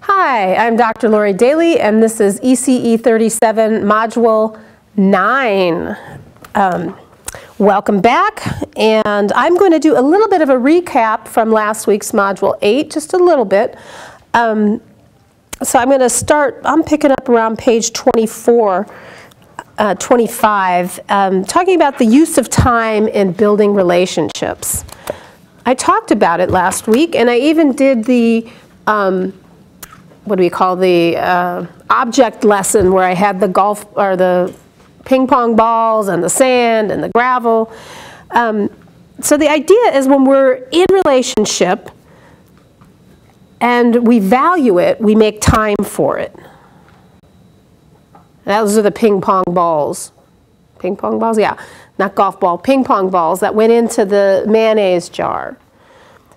Hi, I'm Dr. Laurie Daly, and this is ECE 37, Module 9. Welcome back, and I'm going to do a little bit of a recap from last week's Module 8, just a little bit. So I'm going to start, I'm picking up around page 25, talking about the use of time in building relationships. I talked about it last week, and I even did the what do we call the object lesson where I had the golf or the ping pong balls and the sand and the gravel. So the idea is when we're in relationship and we value it, we make time for it. Those are the ping pong balls. Ping pong balls? Yeah, not golf ball, ping pong balls that went into the mayonnaise jar.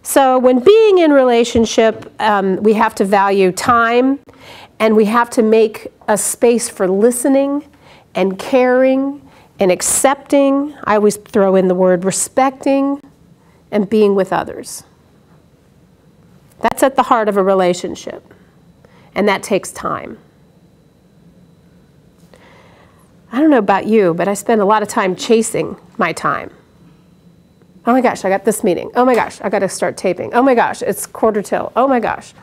So when being in relationship, we have to value time, and we have to make a space for listening and caring and accepting. I always throw in the word respecting and being with others. That's at the heart of a relationship, and that takes time. I don't know about you, but I spend a lot of time chasing my time. Oh my gosh, I got this meeting. Oh my gosh, I got to start taping. Oh my gosh, it's quarter till. Oh my gosh.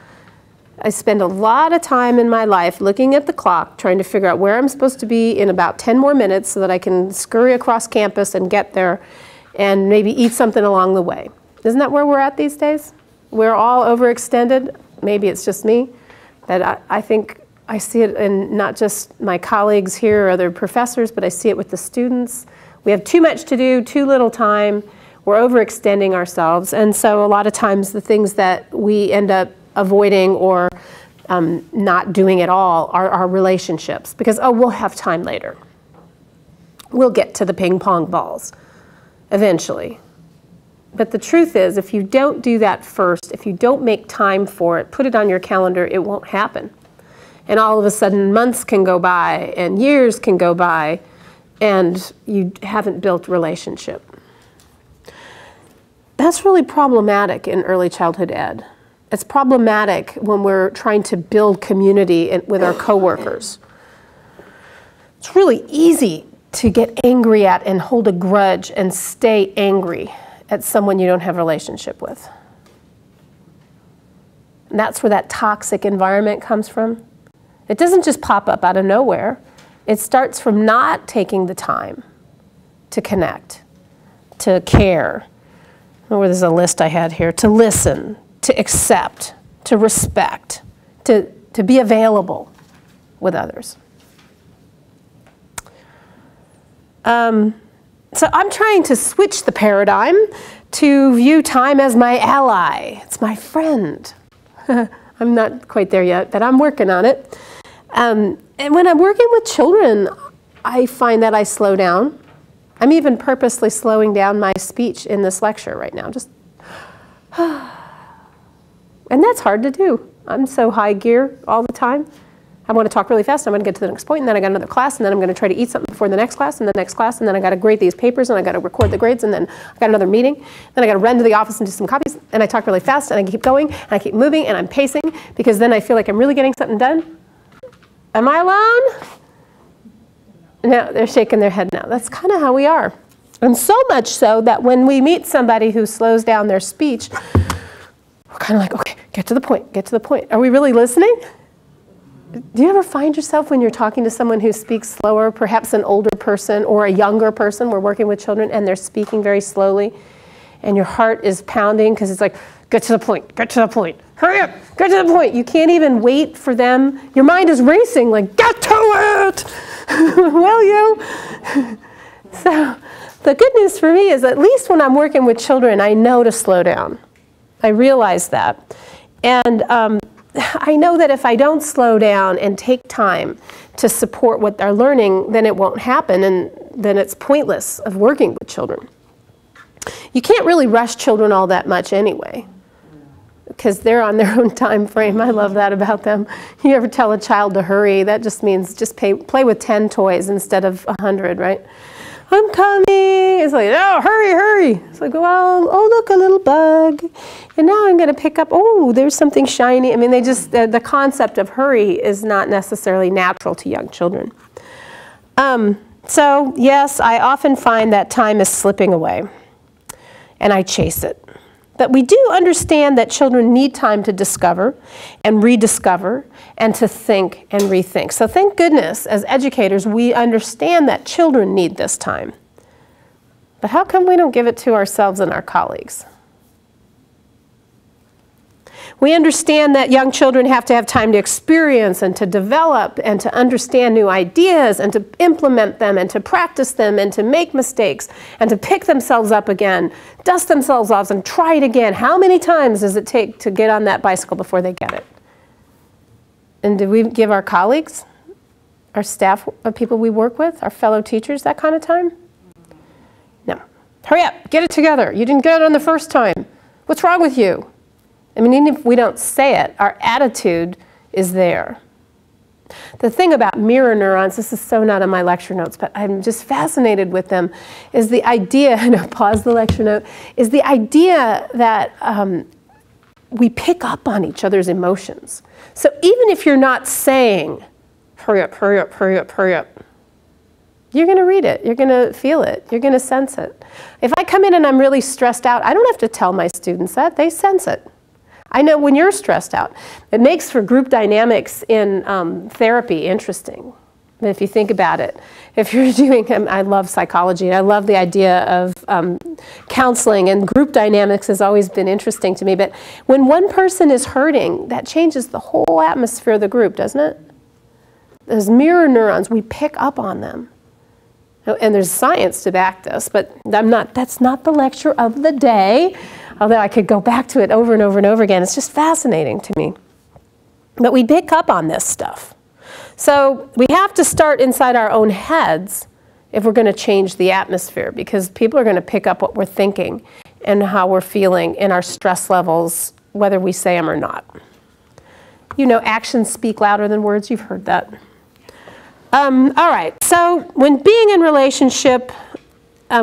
I spend a lot of time in my life looking at the clock, trying to figure out where I'm supposed to be in about 10 more minutes so that I can scurry across campus and get there and maybe eat something along the way. Isn't that where we're at these days? We're all overextended. Maybe it's just me. But I think I see it in not just my colleagues here or other professors, but I see it with the students. We have too much to do, too little time. We're overextending ourselves, and so a lot of times the things that we end up avoiding or not doing at all are our relationships, because, oh, we'll have time later. We'll get to the ping pong balls eventually. But the truth is, if you don't do that first, if you don't make time for it, put it on your calendar, it won't happen. And all of a sudden, months can go by, and years can go by, and you haven't built relationship. That's really problematic in early childhood ed. It's problematic when we're trying to build community with our coworkers. It's really easy to get angry at and hold a grudge and stay angry at someone you don't have a relationship with. And that's where that toxic environment comes from. It doesn't just pop up out of nowhere. It starts from not taking the time to connect, to care. Oh, there's a list I had here. To listen, to accept, to respect, to be available with others. So I'm trying to switch the paradigm to view time as my ally. It's my friend. I'm not quite there yet, but I'm working on it. And when I'm working with children, I find that I slow down. I'm even purposely slowing down my speech in this lecture right now. Just, and that's hard to do. I'm so high gear all the time. I want to talk really fast. I'm going to get to the next point, and then I got another class, and then I'm going to try to eat something before the next class, and the next class, and then I got to grade these papers, and I got to record the grades, and then I got another meeting. Then I got to run to the office and do some copies, and I talk really fast, and I keep going, and I keep moving, and I'm pacing, because then I feel like I'm really getting something done. Am I alone? No, they're shaking their head now. That's kind of how we are. And so much so that when we meet somebody who slows down their speech, we're kind of like, okay, get to the point, get to the point. Are we really listening? Do you ever find yourself when you're talking to someone who speaks slower, perhaps an older person or a younger person, we're working with children, and they're speaking very slowly, and your heart is pounding because it's like, get to the point, get to the point. Hurry up, get to the point. You can't even wait for them. Your mind is racing, like, get to it! Will you? So the good news for me is at least when I'm working with children, I know to slow down. I realize that. And I know that if I don't slow down and take time to support what they're learning, then it won't happen, and then it's pointless of working with children. You can't really rush children all that much anyway, because they're on their own time frame. I love that about them. You ever tell a child to hurry, that just means just play with 10 toys instead of 100, right? I'm coming. It's like, oh, hurry, hurry. It's like, well, oh, look, a little bug. And now I'm going to pick up, oh, there's something shiny. I mean, they just, the concept of hurry is not necessarily natural to young children. So, yes, I often find that time is slipping away, and I chase it. But we do understand that children need time to discover and rediscover and to think and rethink. So thank goodness, as educators, we understand that children need this time. But how come we don't give it to ourselves and our colleagues? We understand that young children have to have time to experience and to develop and to understand new ideas and to implement them and to practice them and to make mistakes and to pick themselves up again, dust themselves off and try it again. How many times does it take to get on that bicycle before they get it? And do we give our colleagues, our staff, people we work with, our fellow teachers that kind of time? No. Hurry up, get it together. You didn't get it on the first time. What's wrong with you? I mean, even if we don't say it, our attitude is there. The thing about mirror neurons, this is so not in my lecture notes, but I'm just fascinated with them, is the idea, and I'll pause the lecture note, is the idea that we pick up on each other's emotions. So even if you're not saying, hurry up, hurry up, hurry up, hurry up, you're going to read it, you're going to feel it, you're going to sense it. If I come in and I'm really stressed out, I don't have to tell my students that, they sense it. I know when you're stressed out. It makes for group dynamics in therapy interesting, if you think about it. If you're doing, I love psychology, I love the idea of counseling, and group dynamics has always been interesting to me, but when one person is hurting, that changes the whole atmosphere of the group, doesn't it? Those mirror neurons, we pick up on them. And there's science to back this, but that's not the lecture of the day. Although I could go back to it over and over and over again. It's just fascinating to me. But we pick up on this stuff. So we have to start inside our own heads if we're going to change the atmosphere, because people are going to pick up what we're thinking and how we're feeling in our stress levels, whether we say them or not. You know, actions speak louder than words. You've heard that. All right, so when being in relationship,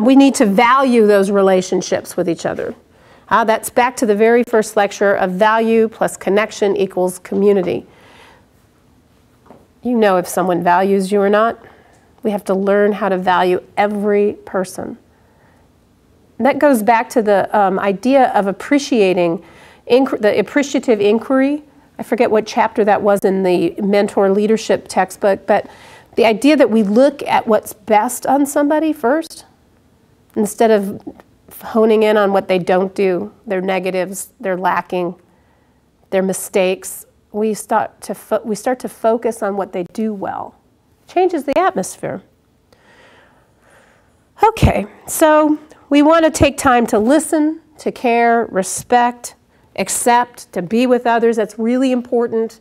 we need to value those relationships with each other. That's back to the very first lecture of value plus connection equals community. You know if someone values you or not. We have to learn how to value every person. And that goes back to the idea of appreciating, the appreciative inquiry. I forget what chapter that was in the mentor leadership textbook, but the idea that we look at what's best on somebody first, instead of honing in on what they don't do, their negatives, their lacking, their mistakes. We start to focus on what they do well. Changes the atmosphere. Okay, so we want to take time to listen, to care, respect, accept, to be with others. That's really important.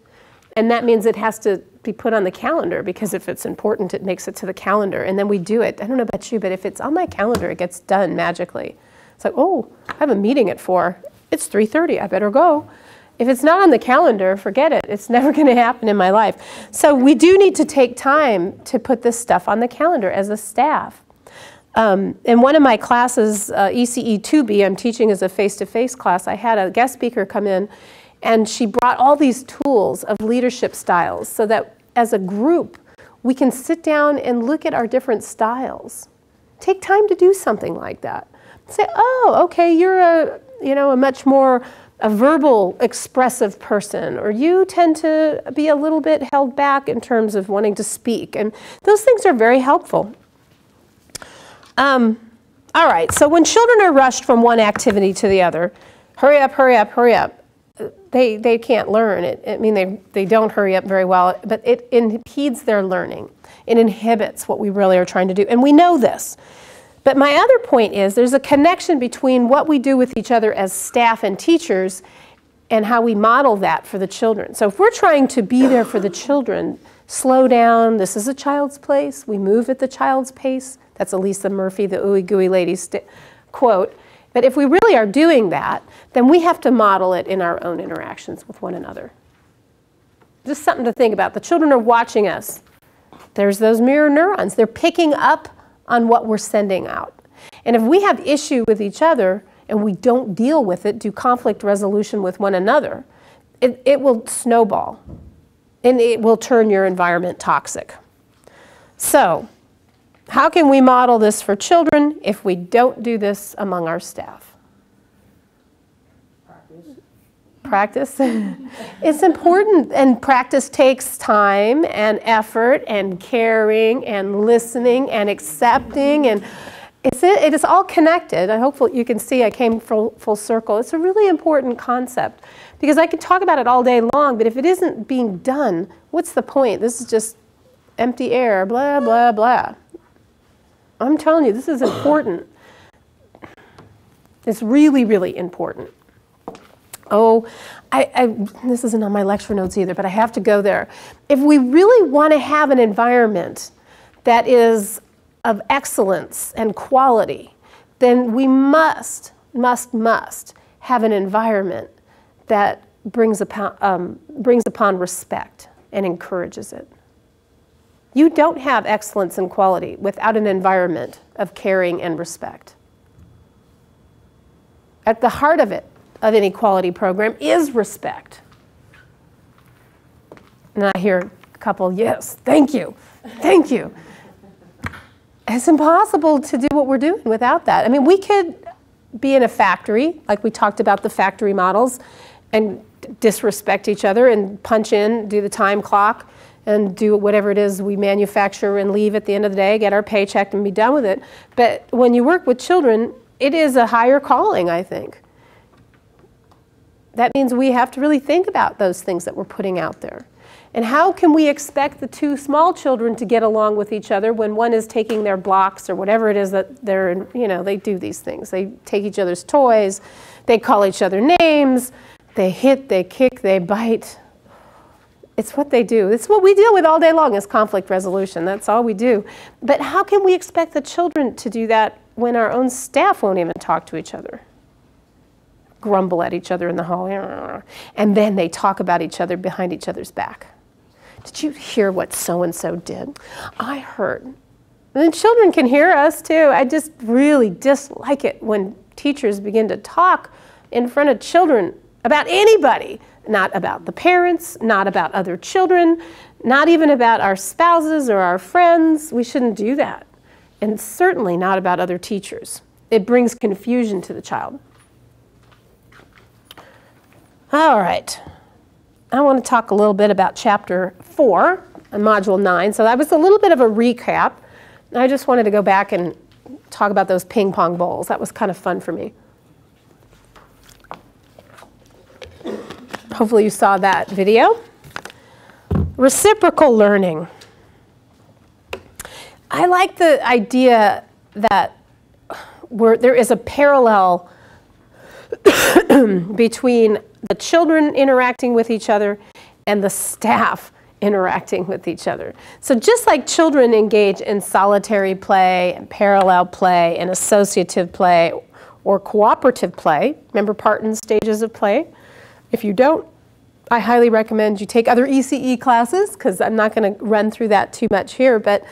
And that means it has to be put on the calendar, because if it's important, it makes it to the calendar. And then we do it. I don't know about you, but if it's on my calendar, it gets done magically. It's like, oh, I have a meeting at 4. It's 3:30. I better go. If it's not on the calendar, forget it. It's never going to happen in my life. So we do need to take time to put this stuff on the calendar as a staff. In one of my classes, ECE 2B, I'm teaching as a face-to-face class, I had a guest speaker come in, and she brought all these tools of leadership styles so that as a group, we can sit down and look at our different styles. Take time to do something like that. Say, oh, okay, you're a much more verbal, expressive person, or you tend to be a little bit held back in terms of wanting to speak. And those things are very helpful. All right, so when children are rushed from one activity to the other, hurry up, hurry up, hurry up, they can't learn. They don't hurry up very well, but it impedes their learning. It inhibits what we really are trying to do, and we know this. But my other point is there's a connection between what we do with each other as staff and teachers and how we model that for the children. So if we're trying to be there for the children, slow down, this is a child's place, we move at the child's pace. That's Elisa Murphy, the ooey gooey lady quote. But if we really are doing that, then we have to model it in our own interactions with one another. Just something to think about. The children are watching us. There's those mirror neurons. They're picking up on what we're sending out. And if we have issue with each other and we don't deal with it, do conflict resolution with one another, it will snowball and it will turn your environment toxic. So, how can we model this for children if we don't do this among our staff? Practice. It's important, and practice takes time and effort and caring and listening and accepting, and it is all connected. I hope you can see I came full circle. It's a really important concept because I could talk about it all day long, but if it isn't being done, what's the point? This is just empty air, blah, blah, blah. I'm telling you, this is important. It's really, really important. Oh, this isn't on my lecture notes either, but I have to go there. If we really want to have an environment that is of excellence and quality, then we must have an environment that brings upon respect and encourages it. You don't have excellence and quality without an environment of caring and respect. At the heart of it, of any quality program, is respect. And I hear a couple, yes, thank you, thank you. It's impossible to do what we're doing without that. I mean, we could be in a factory, like we talked about the factory models, and disrespect each other and punch in, do the time clock, and do whatever it is we manufacture and leave at the end of the day, get our paycheck and be done with it. But when you work with children, it is a higher calling, I think. That means we have to really think about those things that we're putting out there. And how can we expect the two small children to get along with each other when one is taking their blocks or whatever it is that they're, they do these things. They take each other's toys, they call each other names, they hit, they kick, they bite. It's what they do. It's what we deal with all day long is conflict resolution. That's all we do. But how can we expect the children to do that when our own staff won't even talk to each other? Grumble at each other in the hall, and then they talk about each other behind each other's back. Did you hear what so-and-so did? I heard. And the children can hear us too. I just really dislike it when teachers begin to talk in front of children about anybody, not about the parents, not about other children, not even about our spouses or our friends. We shouldn't do that. And certainly not about other teachers. It brings confusion to the child. All right, I want to talk a little bit about Chapter 4 and Module 9. So that was a little bit of a recap. I just wanted to go back and talk about those ping pong bowls. That was kind of fun for me. Hopefully you saw that video. Reciprocal learning. I like the idea that there is a parallel between the children interacting with each other and the staff interacting with each other. So just like children engage in solitary play and parallel play and associative play or cooperative play, remember part and stages of play? If you don't, I highly recommend you take other ECE classes because I'm not going to run through that too much here, but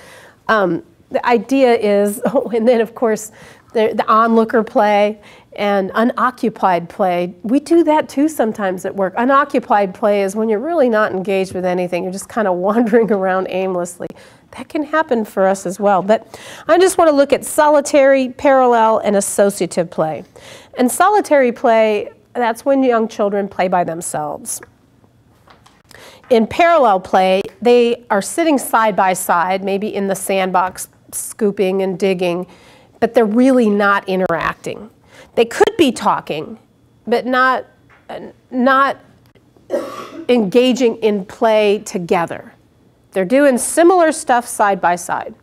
the idea is, and then of course the onlooker play and unoccupied play. We do that too sometimes at work. Unoccupied play is when you're really not engaged with anything. You're just kind of wandering around aimlessly. That can happen for us as well. But I just want to look at solitary, parallel, and associative play. And solitary play, that's when young children play by themselves. In parallel play, they are sitting side by side, maybe in the sandbox, scooping and digging, but they're really not interacting. They could be talking, but not engaging in play together. They're doing similar stuff side by side.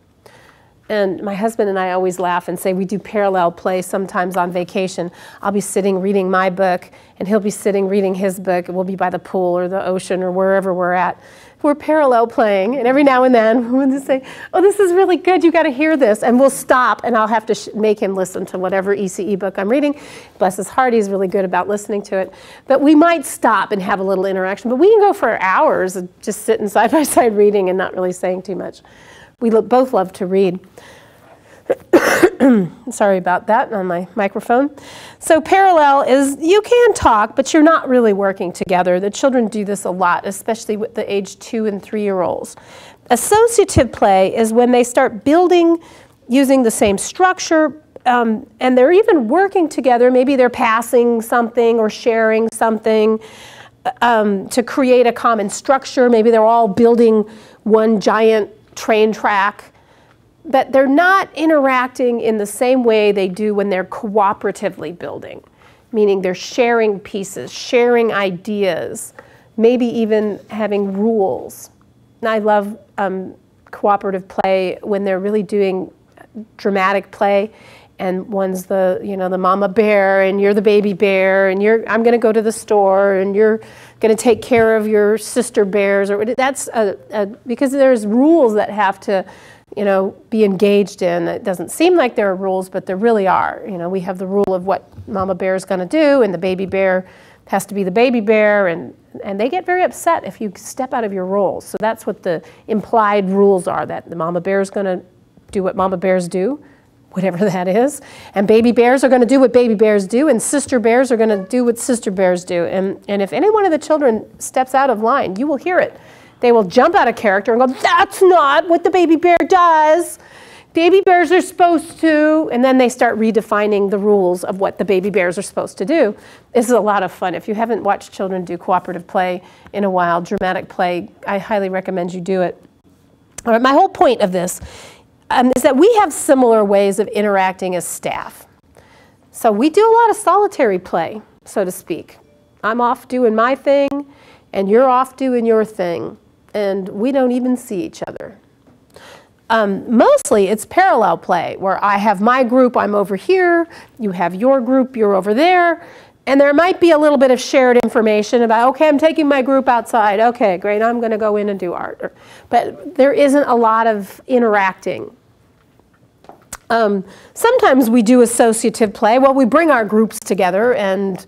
And my husband and I always laugh and say we do parallel play sometimes on vacation. I'll be sitting reading my book, and he'll be sitting reading his book, and we'll be by the pool or the ocean or wherever we're at. We're parallel playing, and every now and then we'll just say, oh, this is really good, you got to hear this. And we'll stop, and I'll have to make him listen to whatever ECE book I'm reading. Bless his heart, he's really good about listening to it. But we might stop and have a little interaction, but we can go for hours just sitting side by side reading and not really saying too much. We both love to read. Sorry about that on my microphone. So parallel is you can talk, but you're not really working together. The children do this a lot, especially with the age 2- and 3-year-olds. Associative play is when they start building using the same structure, and they're even working together. Maybe they're passing something or sharing something to create a common structure. Maybe they're all building one giant train track. But they're not interacting in the same way they do when they're cooperatively building, meaning they're sharing pieces, sharing ideas, maybe even having rules. And I love cooperative play when they're really doing dramatic play, and one's the mama bear and you're the baby bear, and I'm going to go to the store and you're going to take care of your sister bears, or that's because there's rules that have to be engaged in. It doesn't seem like there are rules, but there really are. We have the rule of what mama bear is going to do, and the baby bear has to be the baby bear, and they get very upset if you step out of your roles. So that's what the implied rules are, that the mama bear is going to do what mama bears do, whatever that is, and baby bears are going to do what baby bears do, and sister bears are going to do what sister bears do. And if any one of the children steps out of line, you will hear it. They will jump out of character and go, that's not what the baby bear does. Baby bears are supposed to, and then they start redefining the rules of what the baby bears are supposed to do. This is a lot of fun. If you haven't watched children do cooperative play in a while, dramatic play, I highly recommend you do it. All right, my whole point of this is that we have similar ways of interacting as staff. So we do a lot of solitary play, so to speak. I'm off doing my thing, and you're off doing your thing, and we don't even see each other. Mostly it's parallel play, where I have my group, I'm over here, you have your group, you're over there, and there might be a little bit of shared information about, okay, I'm taking my group outside, okay, great, I'm going to go in and do art. But there isn't a lot of interacting. Sometimes we do associative play. Well, we bring our groups together and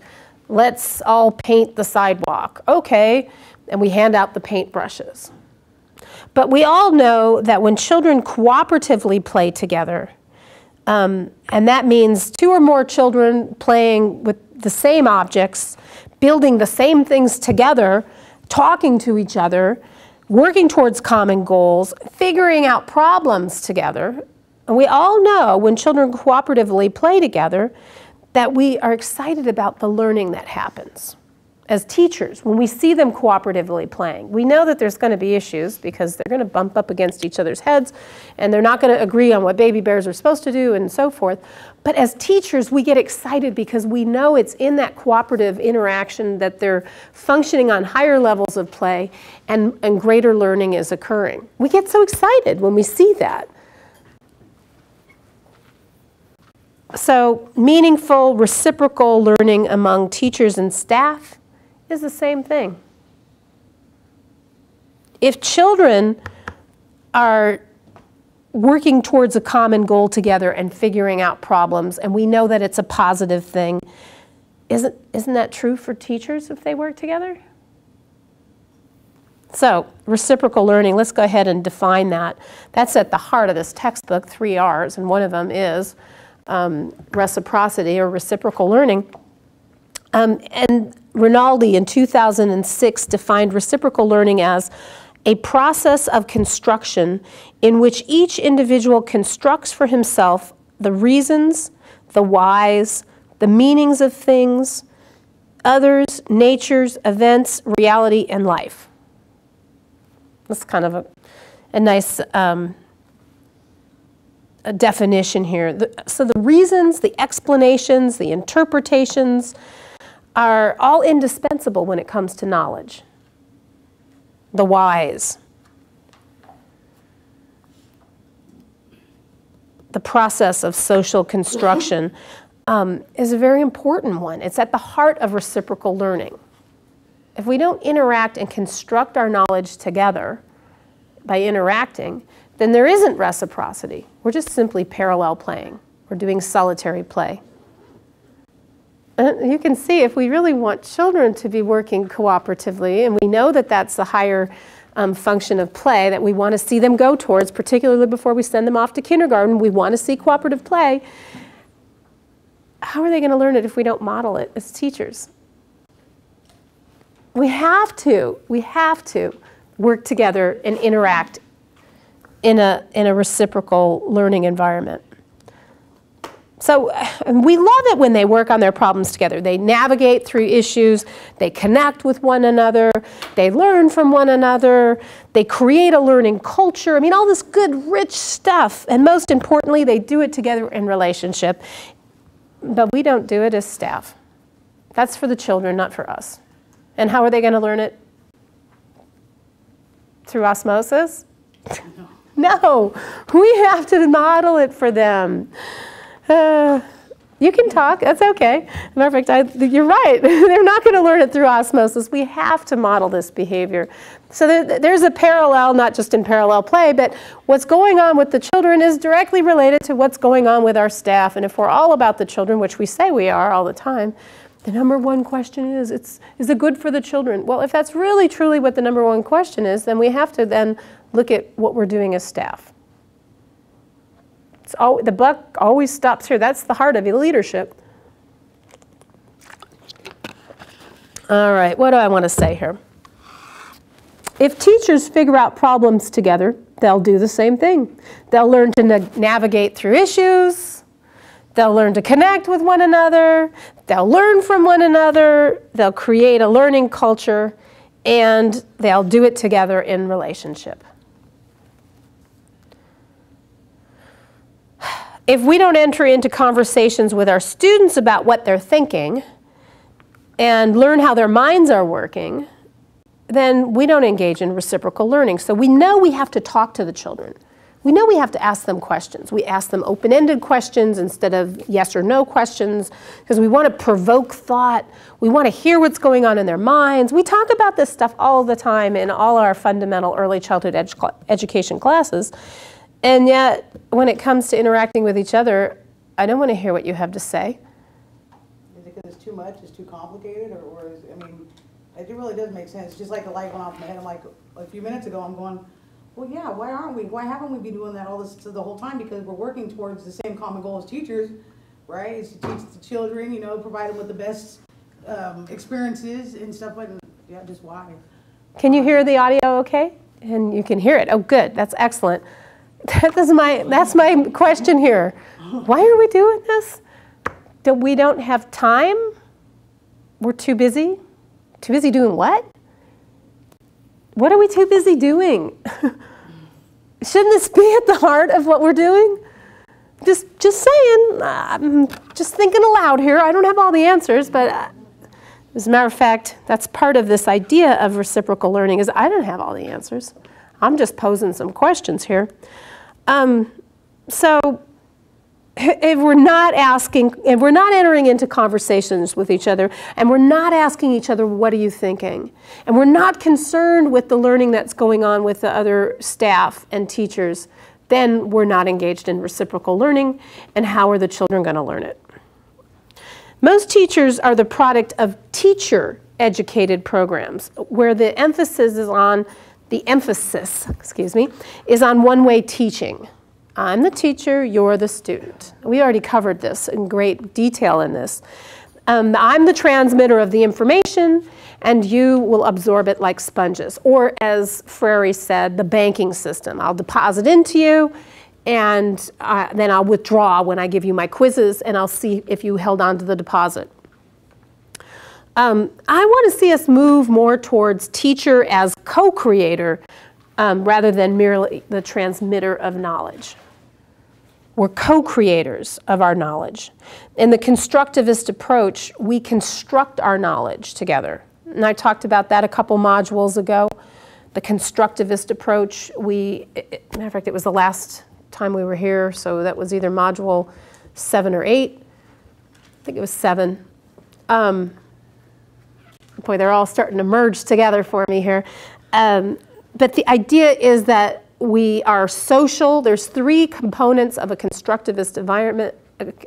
let's all paint the sidewalk. Okay, and we hand out the paint brushes. But we all know that when children cooperatively play together, and that means 2 or more children playing with the same objects, building the same things together, talking to each other, working towards common goals, figuring out problems together. And we all know when children cooperatively play together that we are excited about the learning that happens. As teachers, when we see them cooperatively playing, we know that there's going to be issues because they're going to bump up against each other's heads and they're not going to agree on what baby bears are supposed to do and so forth. But as teachers, we get excited because we know it's in that cooperative interaction that they're functioning on higher levels of play and greater learning is occurring. We get so excited when we see that. So meaningful, reciprocal learning among teachers and staff is the same thing. If children are working towards a common goal together and figuring out problems, and we know that it's a positive thing, isn't that true for teachers if they work together? So, reciprocal learning, let's go ahead and define that. That's at the heart of this textbook, 3 R's, and one of them is reciprocity or reciprocal learning. And Rinaldi in 2006 defined reciprocal learning as a process of construction in which each individual constructs for himself the reasons, the whys, the meanings of things, others, natures, events, reality, and life. That's kind of a nice a definition here. So the reasons, the explanations, the interpretations are all indispensable when it comes to knowledge. The whys. The process of social construction is a very important one. It's at the heart of reciprocal learning. If we don't interact and construct our knowledge together by interacting, then there isn't reciprocity. We're just simply parallel playing. We're doing solitary play. And you can see if we really want children to be working cooperatively, and we know that that's the higher function of play that we want to see them go towards, particularly before we send them off to kindergarten. We want to see cooperative play. How are they going to learn it if we don't model it as teachers? We have to work together and interact in a reciprocal learning environment. So we love it when they work on their problems together. They navigate through issues, they connect with one another, they learn from one another, they create a learning culture. I mean, all this good, rich stuff. And most importantly, they do it together in relationship. But we don't do it as staff. That's for the children, not for us. And how are they going to learn it? Through osmosis? No, we have to model it for them. You can talk, that's okay. Matter of fact, you're right. They're not going to learn it through osmosis. We have to model this behavior. So there's a parallel, not just in parallel play, but what's going on with the children is directly related to what's going on with our staff. And if we're all about the children, which we say we are all the time, the number one question is it good for the children? Well, if that's really truly what the number one question is, then we have to then look at what we're doing as staff. The buck always stops here. That's the heart of leadership. All right, what do I want to say here? If teachers figure out problems together, they'll do the same thing. They'll learn to navigate through issues. They'll learn to connect with one another. They'll learn from one another. They'll create a learning culture, and they'll do it together in relationship. If we don't enter into conversations with our students about what they're thinking and learn how their minds are working, then we don't engage in reciprocal learning. So we know we have to talk to the children. We know we have to ask them questions. We ask them open-ended questions instead of yes or no questions because we want to provoke thought. We want to hear what's going on in their minds. We talk about this stuff all the time in all our fundamental early childhood education classes. And yet, when it comes to interacting with each other, I don't want to hear what you have to say. Is it because it's too much, it's too complicated, or is, I mean, it really does make sense. Just like the light went off in my head, I'm like, a few minutes ago, I'm going, well, yeah, why haven't we been doing that all this the whole time? Because we're working towards the same common goal as teachers, right? Is to teach the children, you know, provide them with the best experiences and stuff like that. Yeah, just why? Can you hear the audio okay? And you can hear it. Oh, good. That's excellent. That's my question here. Why are we doing this? That we don't have time? We're too busy? Too busy doing what? What are we too busy doing? Shouldn't this be at the heart of what we're doing? Just saying. I'm just thinking aloud here. I don't have all the answers, but as a matter of fact, that's part of this idea of reciprocal learning is I don't have all the answers. I'm just posing some questions here. So if we're not entering into conversations with each other, and we're not asking each other, what are you thinking? And we're not concerned with the learning that's going on with the other staff and teachers, then we're not engaged in reciprocal learning, and how are the children going to learn it? Most teachers are the product of teacher-educated programs, where the emphasis is on is on one-way teaching. I'm the teacher, you're the student. We already covered this in great detail in this. I'm the transmitter of the information, and you will absorb it like sponges. Or as Frary said, the banking system. I'll deposit into you, and then I'll withdraw when I give you my quizzes, and I'll see if you held on to the deposit. I want to see us move more towards teacher as co-creator rather than merely the transmitter of knowledge. We're co-creators of our knowledge. In the constructivist approach, we construct our knowledge together. And I talked about that a couple modules ago. The constructivist approach, matter of fact, it was the last time we were here, so that was either module 7 or 8. I think it was 7. Boy, they're all starting to merge together for me here. But the idea is that we are social. There's 3 components of a constructivist environment,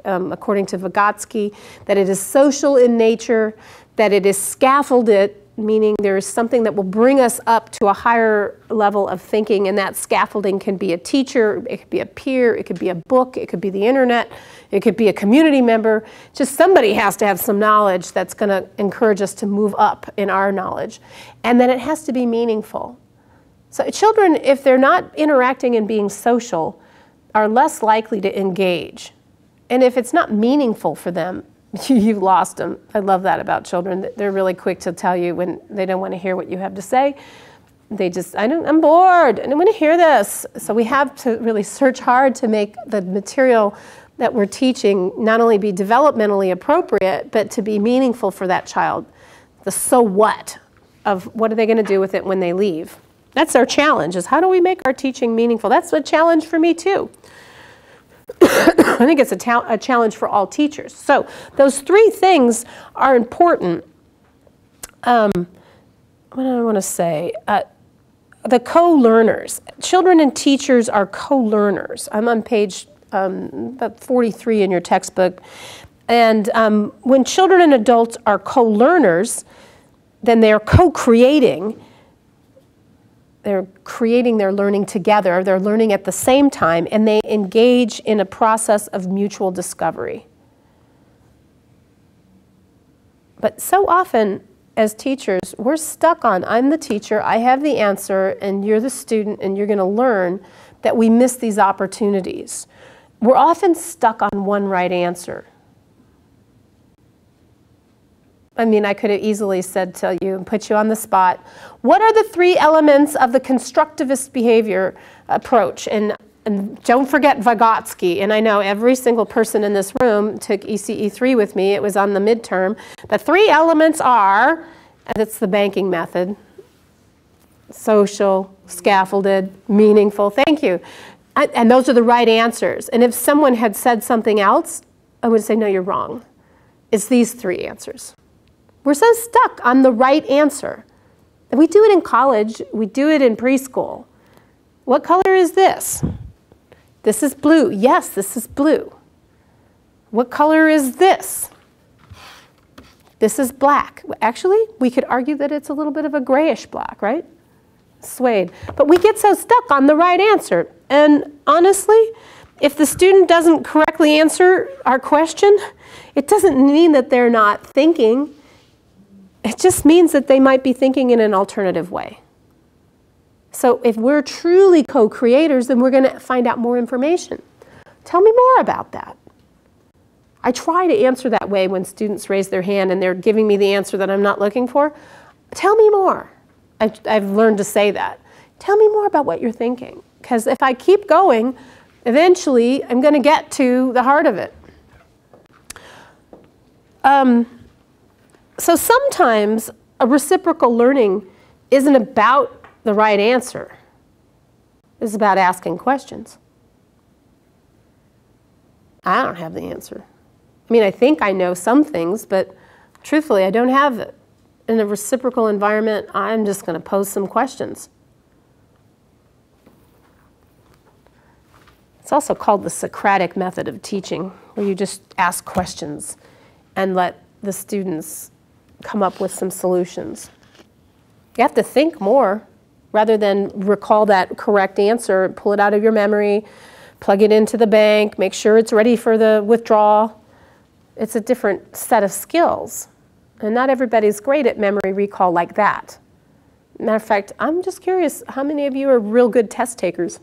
according to Vygotsky, that it is social in nature, that it is scaffolded meaning there is something that will bring us up to a higher level of thinking, and that scaffolding can be a teacher, it could be a peer, it could be a book, it could be the internet, it could be a community member. Just somebody has to have some knowledge that's going to encourage us to move up in our knowledge. And then it has to be meaningful. So children, if they're not interacting and being social, are less likely to engage. And if it's not meaningful for them, you've lost them. I love that about children. They're really quick to tell you when they don't want to hear what you have to say. They just, I'm bored, I don't want to hear this. So we have to really search hard to make the material that we're teaching not only be developmentally appropriate, but to be meaningful for that child. The so what of what are they going to do with it when they leave. That's our challenge, is how do we make our teaching meaningful? That's a challenge for me too. I think it's a challenge for all teachers. So those three things are important. What do I want to say? The co-learners. Children and teachers are co-learners. I'm on page about 43 in your textbook. And when children and adults are co-learners, then they are co-creating. They're creating their learning together, they're learning at the same time, and they engage in a process of mutual discovery. But so often, as teachers, we're stuck on, I'm the teacher, I have the answer, and you're the student, and you're going to learn, that we miss these opportunities. We're often stuck on one right answer. I mean, I could have easily said to you and put you on the spot, what are the three elements of the constructivist behavior approach? And don't forget Vygotsky. And I know every single person in this room took ECE 3 with me. It was on the midterm. The three elements are, and it's the banking method, social, scaffolded, meaningful. Thank you. And those are the right answers. And if someone had said something else, I would say, no, you're wrong. It's these three answers. We're so stuck on the right answer. And we do it in college, we do it in preschool. What color is this? This is blue. Yes, this is blue. What color is this? This is black. Actually, we could argue that it's a little bit of a grayish black, right? Suede. But we get so stuck on the right answer. And honestly, if the student doesn't correctly answer our question, it doesn't mean that they're not thinking. It just means that they might be thinking in an alternative way. So if we're truly co-creators, then we're going to find out more information. Tell me more about that. I try to answer that way when students raise their hand and they're giving me the answer that I'm not looking for. Tell me more. I've learned to say that. Tell me more about what you're thinking. Because if I keep going, eventually I'm going to get to the heart of it. So sometimes a reciprocal learning isn't about the right answer. It's about asking questions. I don't have the answer. I mean, I think I know some things, but truthfully, I don't have it. In a reciprocal environment, I'm just going to pose some questions. It's also called the Socratic method of teaching, where you just ask questions and let the students come up with some solutions. You have to think more rather than recall that correct answer, pull it out of your memory, plug it into the bank, make sure it's ready for the withdrawal. It's a different set of skills. And not everybody's great at memory recall like that. Matter of fact, I'm just curious, how many of you are real good test takers?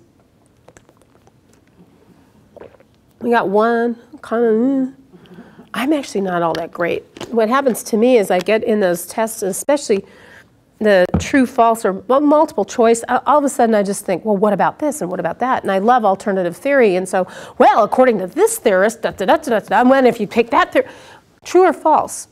We got one, kind of, I'm actually not all that great. What happens to me is I get in those tests, especially the true, false, or multiple choice, all of a sudden I just think, well, what about this and what about that? And I love alternative theory, and so, well, according to this theorist, when if you pick that theory, true or false?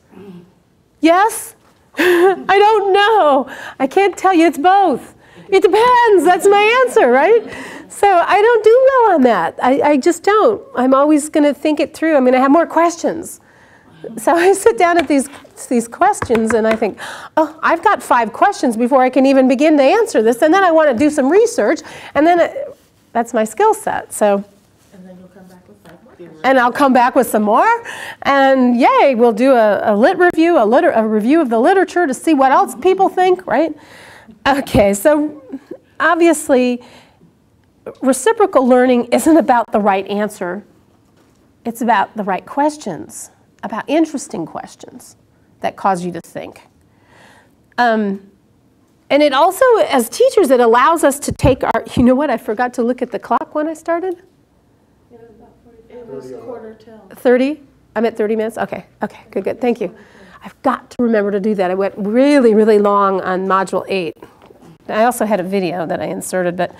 Yes? I don't know. I can't tell you, it's both. It depends, that's my answer, right? So I don't do well on that. I just don't. I'm always going to think it through. I'm going to have more questions. So I sit down at these questions and I think, oh, I've got 5 questions before I can even begin to answer this. And then I want to do some research. And then that's my skill set. So. And then you'll come back with 5 more and I'll come back with some more, and yay, we'll do a lit review, a review of the literature to see what else people think, right? Okay, so obviously, reciprocal learning isn't about the right answer. It's about the right questions, about interesting questions that cause you to think. And it also, as teachers, it allows us to take our, you know what, I forgot to look at the clock when I started. It was quarter till. 30? I'm at 30 minutes? Okay, okay, good, good, thank you. I've got to remember to do that. I went really, really long on Module 8. I also had a video that I inserted, but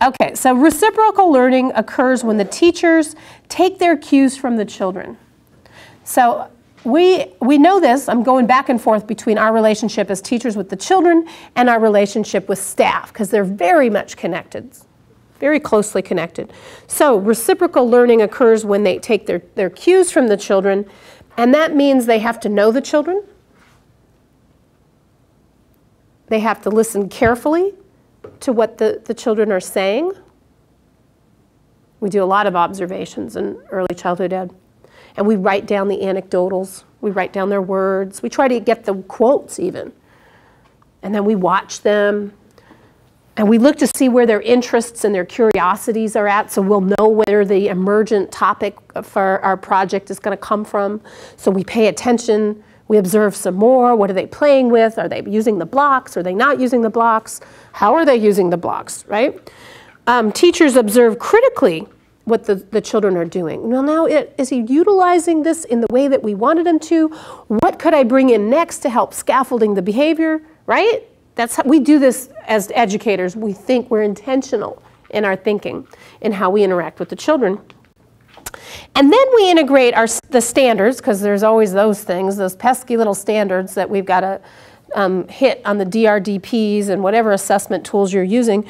okay, so reciprocal learning occurs when the teachers take their cues from the children. So we know this. I'm going back and forth between our relationship as teachers with the children and our relationship with staff, because they're very much connected, very closely connected. So reciprocal learning occurs when they take their cues from the children, and that means they have to know the children. They have to listen carefully to what the children are saying. We do a lot of observations in early childhood ed. And we write down the anecdotals. We write down their words. We try to get the quotes even. And then we watch them. And we look to see where their interests and their curiosities are at, so we'll know where the emergent topic for our project is going to come from. So we pay attention. We observe some more. What are they playing with? Are they using the blocks? Are they not using the blocks? How are they using the blocks, right? Teachers observe critically what the children are doing. Well, now, is he utilizing this in the way that we wanted him to? What could I bring in next to help scaffolding the behavior, right? That's how we do this as educators. We think we're intentional in our thinking in how we interact with the children. And then we integrate the standards, because there's always those things, those pesky little standards that we've got to hit on the DRDPs and whatever assessment tools you're using.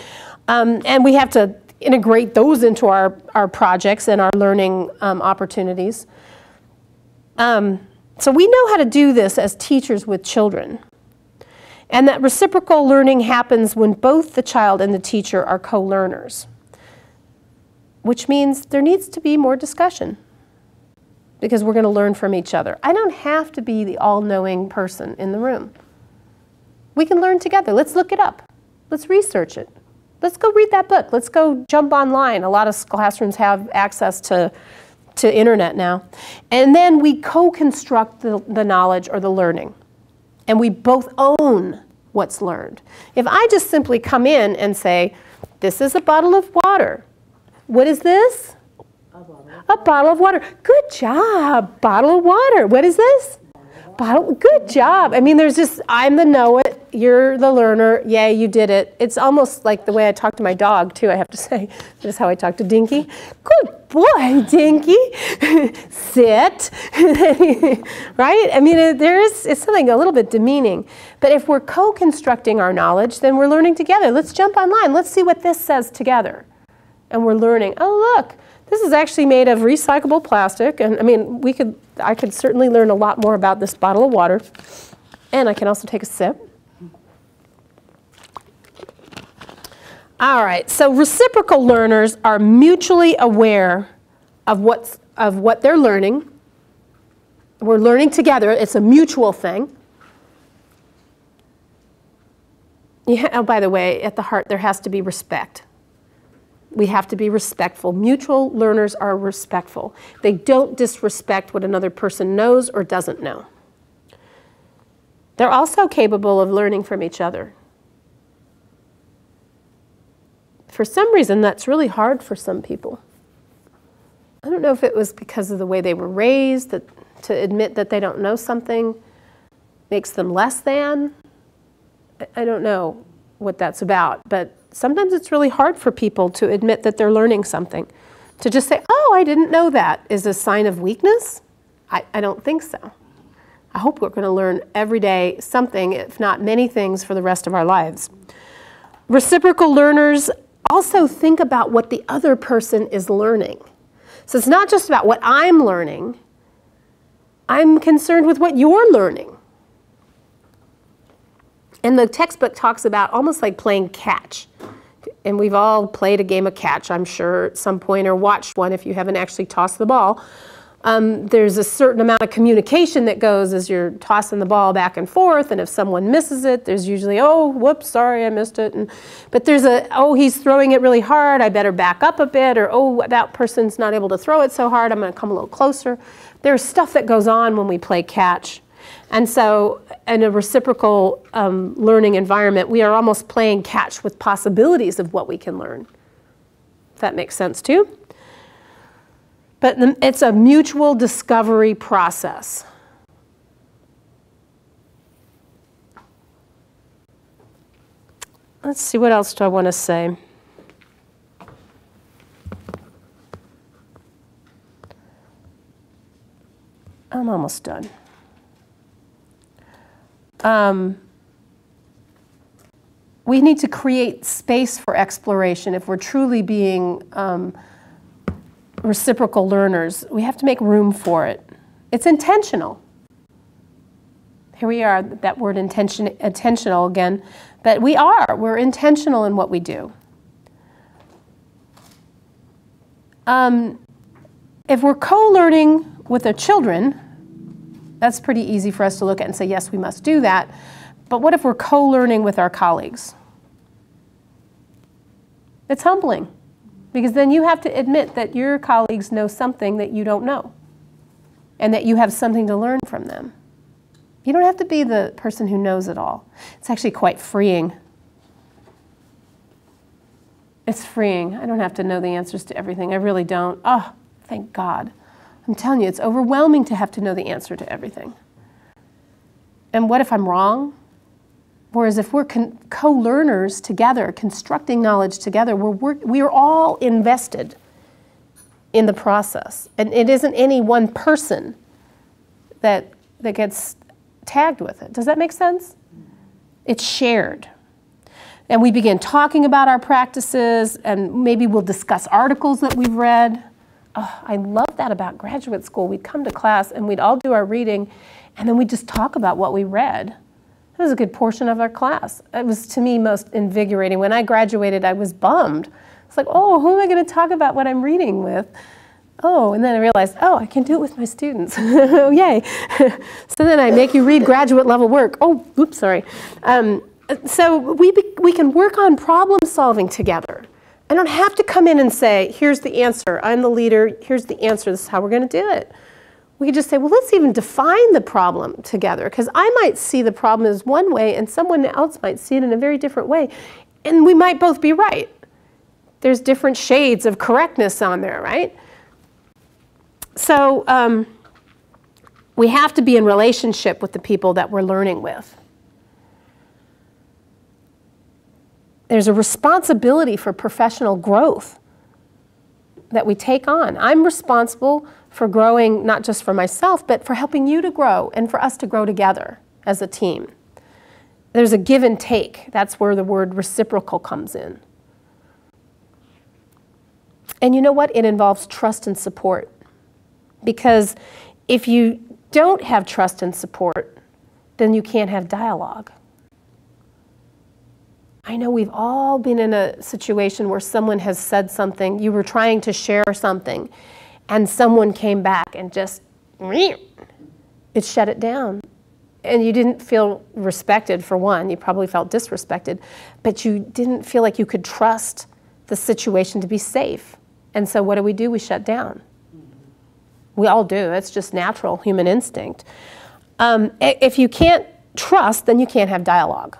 And we have to integrate those into our projects and our learning opportunities. So we know how to do this as teachers with children. And that reciprocal learning happens when both the child and the teacher are co-learners, which means there needs to be more discussion, because we're going to learn from each other. I don't have to be the all-knowing person in the room. We can learn together. Let's look it up. Let's research it. Let's go read that book. Let's go jump online. A lot of classrooms have access to internet now. And then we co-construct the knowledge or the learning. And we both own what's learned. If I just simply come in and say, this is a bottle of water. What is this? A bottle of water. Good job. Bottle of water. What is this? Bottle. Good job. I mean, there's just, I'm the know-it, you're the learner. Yay, you did it. It's almost like the way I talk to my dog, too, I have to say. That is how I talk to Dinky. Good boy, Dinky. Sit. Right? I mean, it's something a little bit demeaning. But if we're co-constructing our knowledge, then we're learning together. Let's jump online. Let's see what this says together. And we're learning, oh, look, this is actually made of recyclable plastic. And I mean, I could certainly learn a lot more about this bottle of water. And I can also take a sip. All right, so reciprocal learners are mutually aware of what they're learning. We're learning together. It's a mutual thing. Yeah, oh, by the way, at the heart, there has to be respect. We have to be respectful. Mutual learners are respectful. They don't disrespect what another person knows or doesn't know. They're also capable of learning from each other. For some reason, that's really hard for some people. I don't know if it was because of the way they were raised, that to admit that they don't know something makes them less than. I don't know what that's about, but sometimes it's really hard for people to admit that they're learning something. To just say, oh, I didn't know that, is a sign of weakness? I don't think so. I hope we're going to learn every day something, if not many things, for the rest of our lives. Reciprocal learners also think about what the other person is learning. So it's not just about what I'm learning. I'm concerned with what you're learning. And the textbook talks about almost like playing catch. and we've all played a game of catch, I'm sure, at some point, or watched one if you haven't actually tossed the ball. There's a certain amount of communication that goes as you're tossing the ball back and forth, and if someone misses it, there's usually, oh, whoops, sorry, I missed it. But there's a, oh, he's throwing it really hard, I better back up a bit, or oh, that person's not able to throw it so hard, I'm going to come a little closer. There's stuff that goes on when we play catch. And so in a reciprocal learning environment, we are almost playing catch with possibilities of what we can learn. If that makes sense too. But it's a mutual discovery process. Let's see, what else do I want to say? I'm almost done. We need to create space for exploration if we're truly being reciprocal learners. We have to make room for it. It's intentional. Here we are, that word intentional again. But we're intentional in what we do. If we're co-learning with our children, that's pretty easy for us to look at and say, yes, we must do that. But what if we're co-learning with our colleagues? It's humbling, because then you have to admit that your colleagues know something that you don't know, and that you have something to learn from them. You don't have to be the person who knows it all. It's actually quite freeing. It's freeing. I don't have to know the answers to everything. I really don't. Oh, thank God. I'm telling you, it's overwhelming to have to know the answer to everything. And what if I'm wrong? Whereas if we're co-learners together, constructing knowledge together, we're all invested in the process. And it isn't any one person that gets tagged with it. Does that make sense? It's shared. And we begin talking about our practices, and maybe we'll discuss articles that we've read. Oh, I love that about graduate school. We'd come to class and we'd all do our reading, and then we'd just talk about what we read. It was a good portion of our class. It was, to me, most invigorating. When I graduated, I was bummed. It's like, oh, who am I going to talk about what I'm reading with? Oh, and then I realized, oh, I can do it with my students. Oh, yay. So then I make you read graduate level work. Oh, oops, sorry. So we can work on problem solving together. I don't have to come in and say, here's the answer. I'm the leader. Here's the answer. This is how we're going to do it. We could just say, well, let's even define the problem together, because I might see the problem as one way and someone else might see it in a very different way. And we might both be right. There's different shades of correctness on there, right? So we have to be in relationship with the people that we're learning with. There's a responsibility for professional growth that we take on. I'm responsible for growing, not just for myself, but for helping you to grow and for us to grow together as a team. There's a give and take. That's where the word reciprocal comes in. And you know what? It involves trust and support. Because if you don't have trust and support, then you can't have dialogue. I know we've all been in a situation where someone has said something, you were trying to share something, and someone came back and just, it shut it down. And you didn't feel respected, for one. You probably felt disrespected, but you didn't feel like you could trust the situation to be safe. And so what do? We shut down. We all do. That's just natural human instinct. If you can't trust, then you can't have dialogue.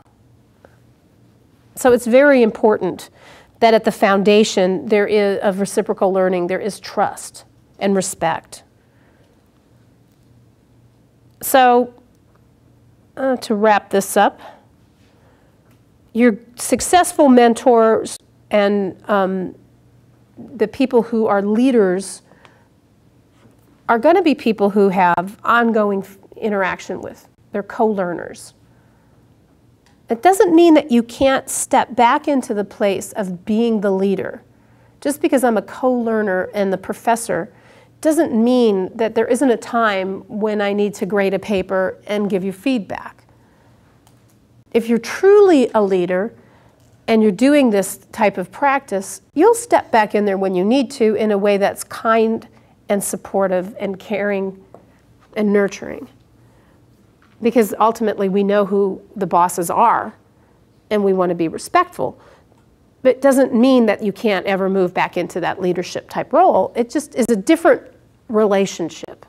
So it's very important that at the foundation there is of reciprocal learning, there is trust and respect. So to wrap this up, your successful mentors and the people who are leaders are going to be people who have ongoing interaction with. They're co-learners. It doesn't mean that you can't step back into the place of being the leader. Just because I'm a co-learner and the professor doesn't mean that there isn't a time when I need to grade a paper and give you feedback. If you're truly a leader, and you're doing this type of practice, you'll step back in there when you need to in a way that's kind and supportive and caring and nurturing. Because ultimately we know who the bosses are and we want to be respectful. But it doesn't mean that you can't ever move back into that leadership type role. It just is a different relationship.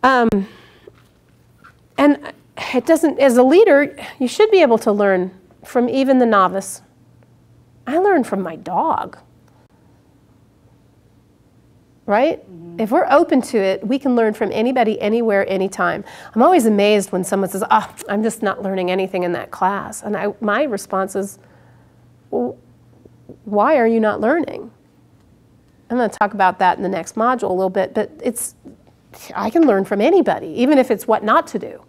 And it doesn't, as a leader, you should be able to learn from even the novice. I learn from my dog, right? Mm-hmm. If we're open to it, we can learn from anybody, anywhere, anytime. I'm always amazed when someone says, oh, I'm just not learning anything in that class. And my response is, well, why are you not learning? I'm going to talk about that in the next module a little bit, but I can learn from anybody, even if it's what not to do.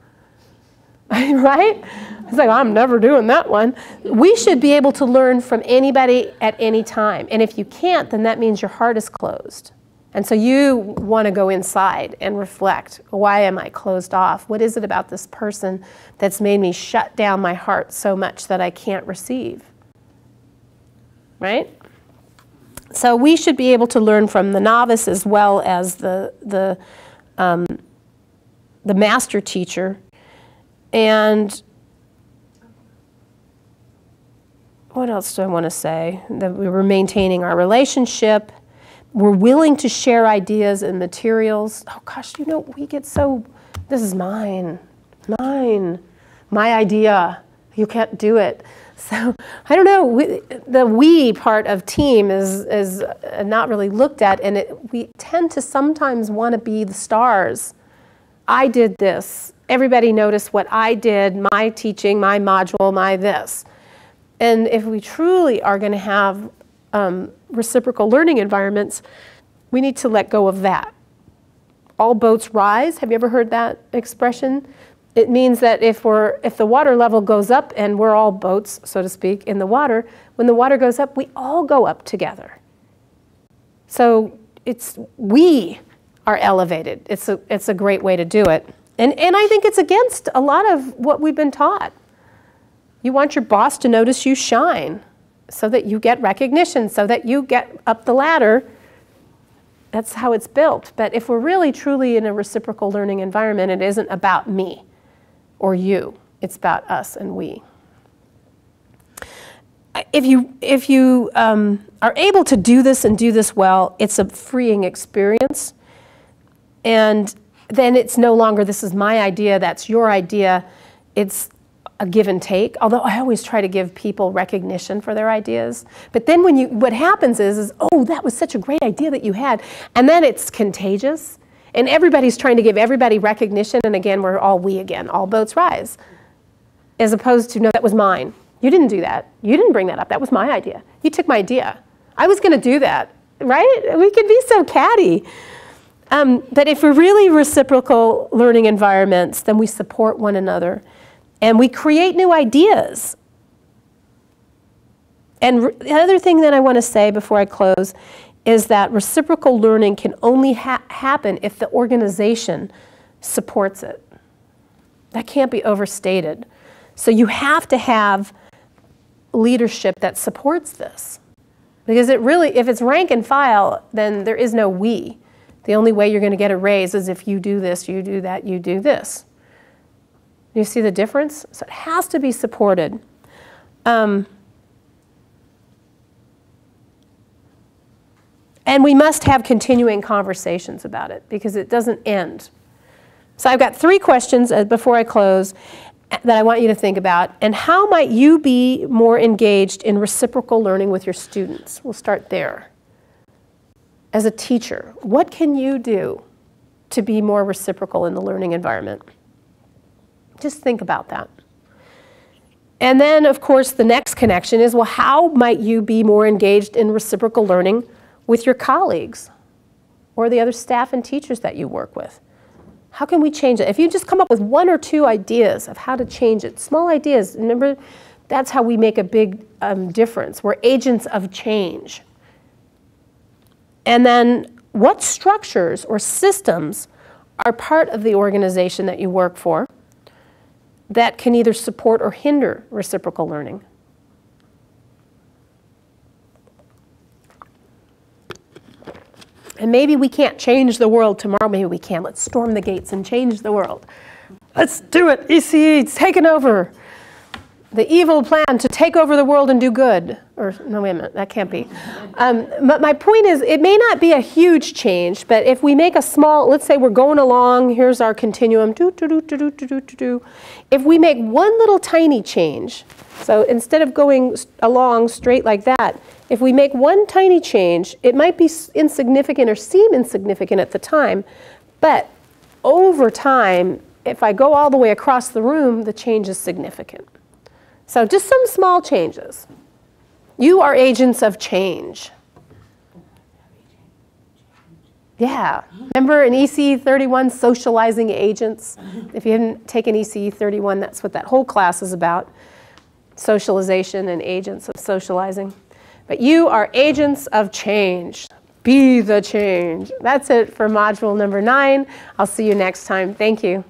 Right? It's like, I'm never doing that one. We should be able to learn from anybody at any time. And if you can't, then that means your heart is closed. And so you want to go inside and reflect. Why am I closed off? What is it about this person that's made me shut down my heart so much that I can't receive? Right? So we should be able to learn from the novice as well as the master teacher. And what else do I want to say? That we were maintaining our relationship. We're willing to share ideas and materials. Oh gosh, you know, we get so, this is mine, my idea. You can't do it. So I don't know, the we part of team is not really looked at, and we tend to sometimes want to be the stars. I did this. Everybody noticed what I did, my teaching, my module, my this. And if we truly are going to have reciprocal learning environments, we need to let go of that. All boats rise. Have you ever heard that expression? It means that if the water level goes up, and we're all boats, so to speak, in the water, when the water goes up, we all go up together. So we are elevated. It's a great way to do it. And I think it's against a lot of what we've been taught. You want your boss to notice you shine so that you get recognition, so that you get up the ladder. That's how it's built. But if we're really truly in a reciprocal learning environment, it isn't about me or you. It's about us and we. If you are able to do this and do this well, it's a freeing experience. And then it's no longer, this is my idea, that's your idea. It's a give and take, although I always try to give people recognition for their ideas. But then what happens is, oh, that was such a great idea that you had. And then it's contagious. And everybody's trying to give everybody recognition. And again, we're all we again, all boats rise. As opposed to, no, that was mine. You didn't do that. You didn't bring that up. That was my idea. You took my idea. I was going to do that, right? We can be so catty. But if we're really reciprocal learning environments, then we support one another and we create new ideas. And the other thing that I want to say before I close is that reciprocal learning can only happen if the organization supports it. That can't be overstated. So you have to have leadership that supports this. Because if it's rank and file, then there is no we. The only way you're going to get a raise is if you do this, you do that, you do this. You see the difference? So it has to be supported. And we must have continuing conversations about it because it doesn't end. So I've got 3 questions before I close that I want you to think about. And how might you be more engaged in reciprocal learning with your students? We'll start there. As a teacher, what can you do to be more reciprocal in the learning environment? Just think about that. And then, of course, the next connection is, well, how might you be more engaged in reciprocal learning with your colleagues or the other staff and teachers that you work with? How can we change it? If you just come up with 1 or 2 ideas of how to change it, small ideas, remember, that's how we make a big difference. We're agents of change. And then what structures or systems are part of the organization that you work for that can either support or hinder reciprocal learning. And maybe we can't change the world tomorrow. Maybe we can. Let's storm the gates and change the world. Let's do it. ECE, it's taken over. The evil plan to take over the world and do good. Or, no, wait a minute, that can't be. But my point is, it may not be a huge change, but if we make a small, let's say we're going along, here's our continuum, if we make one little tiny change, so instead of going along straight like that, if we make one tiny change, it might be insignificant or seem insignificant at the time, but over time, if I go all the way across the room, the change is significant. So just some small changes. You are agents of change. Yeah. Remember in ECE 31, socializing agents? If you hadn't taken ECE 31, that's what that whole class is about. Socialization and agents of socializing. But you are agents of change. Be the change. That's it for module number 9. I'll see you next time. Thank you.